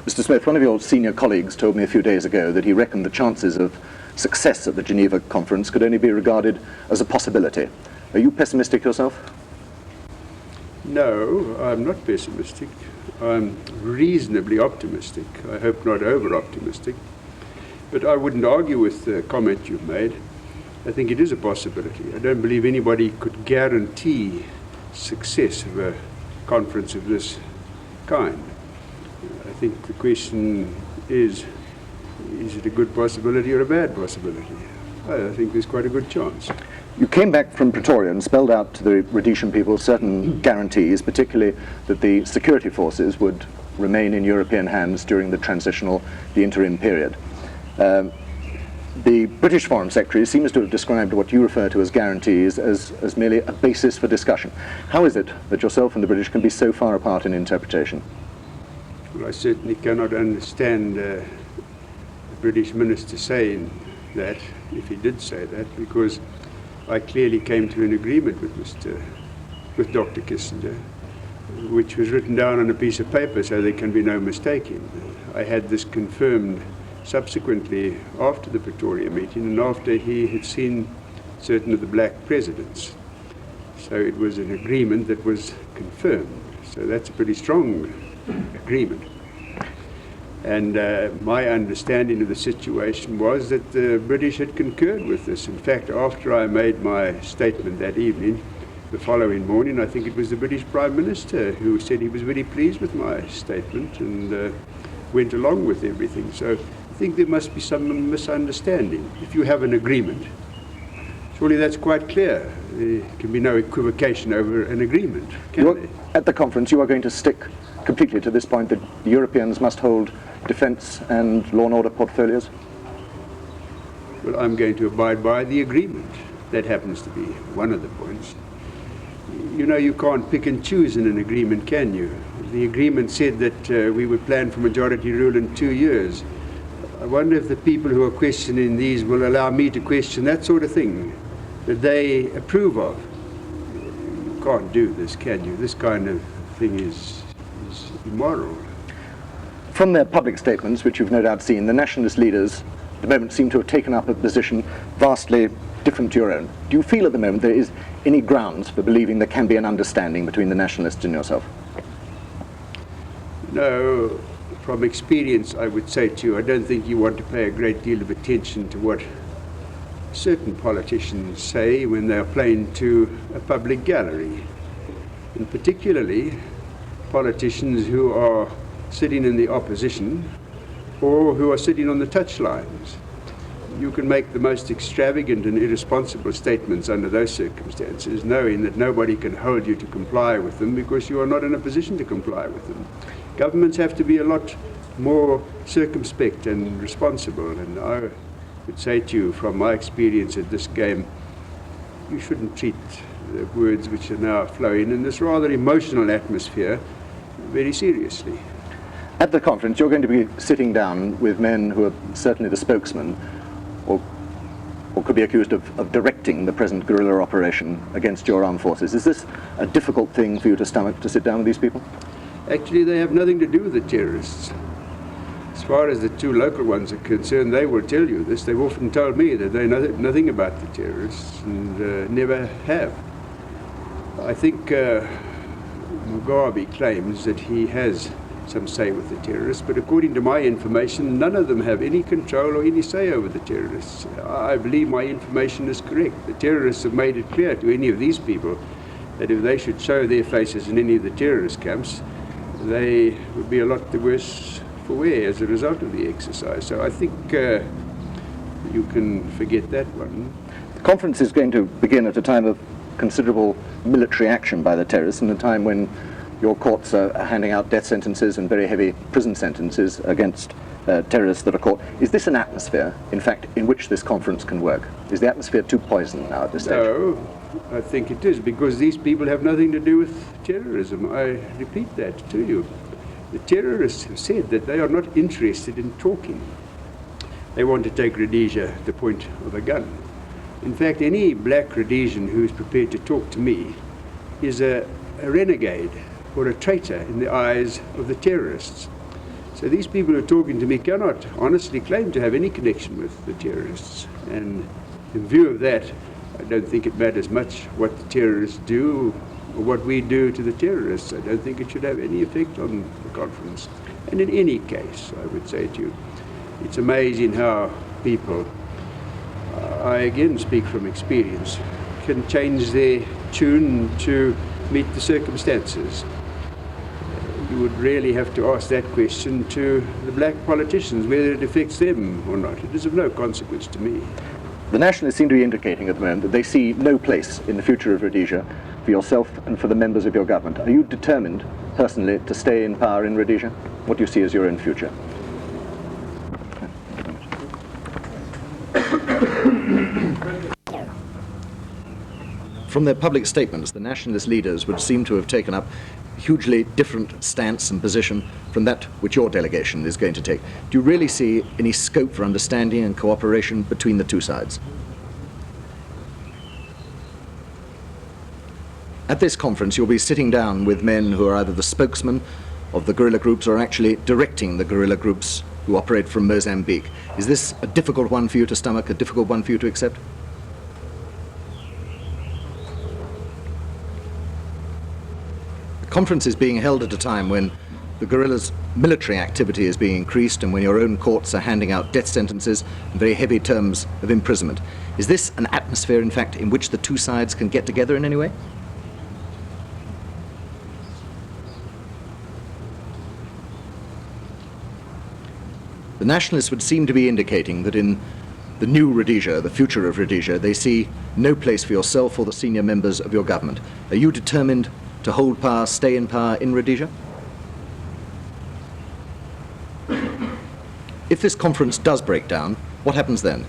Mr. Smith, one of your senior colleagues told me a few days ago that he reckoned the chances of success at the Geneva conference could only be regarded as a possibility. Are you pessimistic yourself? No, I'm not pessimistic. I'm reasonably optimistic. I hope not over-optimistic. But I wouldn't argue with the comment you've made. I think it is a possibility. I don't believe anybody could guarantee success of a conference of this kind. I think the question is it a good possibility or a bad possibility? I think there's quite a good chance. You came back from Pretoria and spelled out to the Rhodesian people certain guarantees, particularly that the security forces would remain in European hands during the interim period. The British Foreign Secretary seems to have described what you refer to as guarantees as merely a basis for discussion. How is it that yourself and the British can be so far apart in interpretation? Well, I certainly cannot understand the British minister saying that, if he did say that, because I clearly came to an agreement with Dr. Kissinger, which was written down on a piece of paper so there can be no mistaking. I had this confirmed subsequently after the Pretoria meeting and after he had seen certain of the black presidents. So it was an agreement that was confirmed. So that's a pretty strong agreement. And my understanding of the situation was that the British had concurred with this. In fact, after I made my statement that evening, the following morning, I think it was the British Prime Minister who said he was very pleased with my statement and went along with everything. So I think there must be some misunderstanding. If you have an agreement, surely that's quite clear. There can be no equivocation over an agreement, can there? At the conference, you are going to stick completely to this point that the Europeans must hold defence and law and order portfolios? Well, I'm going to abide by the agreement. That happens to be one of the points. You know, you can't pick and choose in an agreement, can you? The agreement said that we would plan for majority rule in 2 years. I wonder if the people who are questioning these will allow me to question that sort of thing that they approve of. You can't do this, can you? This kind of thing is immoral. From their public statements, which you've no doubt seen, the nationalist leaders at the moment seem to have taken up a position vastly different to your own. Do you feel at the moment there is any grounds for believing there can be an understanding between the nationalists and yourself? No, from experience I would say to you, I don't think you want to pay a great deal of attention to what certain politicians say when they are playing to a public gallery, and particularly politicians who are sitting in the opposition or who are sitting on the touchlines. You can make the most extravagant and irresponsible statements under those circumstances, knowing that nobody can hold you to comply with them because you are not in a position to comply with them. Governments have to be a lot more circumspect and responsible, and I would say to you, from my experience at this game, you shouldn't treat the words which are now flowing in this rather emotional atmosphere very seriously. At the conference, you're going to be sitting down with men who are certainly the spokesmen, or could be accused of directing the present guerrilla operation against your armed forces. Is this a difficult thing for you to stomach, to sit down with these people? Actually, they have nothing to do with the terrorists. As far as the two local ones are concerned, they will tell you this. They've often told me that they know nothing about the terrorists and never have. I think Mugabe claims that he has some say with the terrorists, but according to my information, none of them have any control or any say over the terrorists. I believe my information is correct. The terrorists have made it clear to any of these people that if they should show their faces in any of the terrorist camps, they would be a lot the worse for wear as a result of the exercise. So I think you can forget that one. The conference is going to begin at a time of considerable military action by the terrorists, and a time when your courts are handing out death sentences and very heavy prison sentences against terrorists that are caught. Is this an atmosphere, in fact, in which this conference can work? Is the atmosphere too poisoned now at this stage? No, I think it is, because these people have nothing to do with terrorism. I repeat that to you. The terrorists have said that they are not interested in talking. They want to take Rhodesia to the point of a gun. In fact, any black Rhodesian who is prepared to talk to me is a renegade or a traitor in the eyes of the terrorists. So these people who are talking to me cannot honestly claim to have any connection with the terrorists. And in view of that, I don't think it matters much what the terrorists do or what we do to the terrorists. I don't think it should have any effect on the conference. And in any case, I would say to you, it's amazing how people, I again speak from experience, can change their tune to meet the circumstances. You would really have to ask that question to the black politicians, whether it affects them or not. It is of no consequence to me. The nationalists seem to be indicating at the moment that they see no place in the future of Rhodesia for yourself and for the members of your government. Are you determined, personally, to stay in power in Rhodesia? What do you see as your own future? From their public statements, the nationalist leaders would seem to have taken up a hugely different stance and position from that which your delegation is going to take. Do you really see any scope for understanding and cooperation between the two sides? At this conference, you'll be sitting down with men who are either the spokesmen of the guerrilla groups or actually directing the guerrilla groups who operate from Mozambique. Is this a difficult one for you to stomach, a difficult one for you to accept? The conference is being held at a time when the guerrillas' military activity is being increased and when your own courts are handing out death sentences and very heavy terms of imprisonment. Is this an atmosphere, in fact, in which the two sides can get together in any way? The nationalists would seem to be indicating that in the new Rhodesia, the future of Rhodesia, they see no place for yourself or the senior members of your government. Are you determined to hold power, stay in power in Rhodesia? If this conference does break down, what happens then?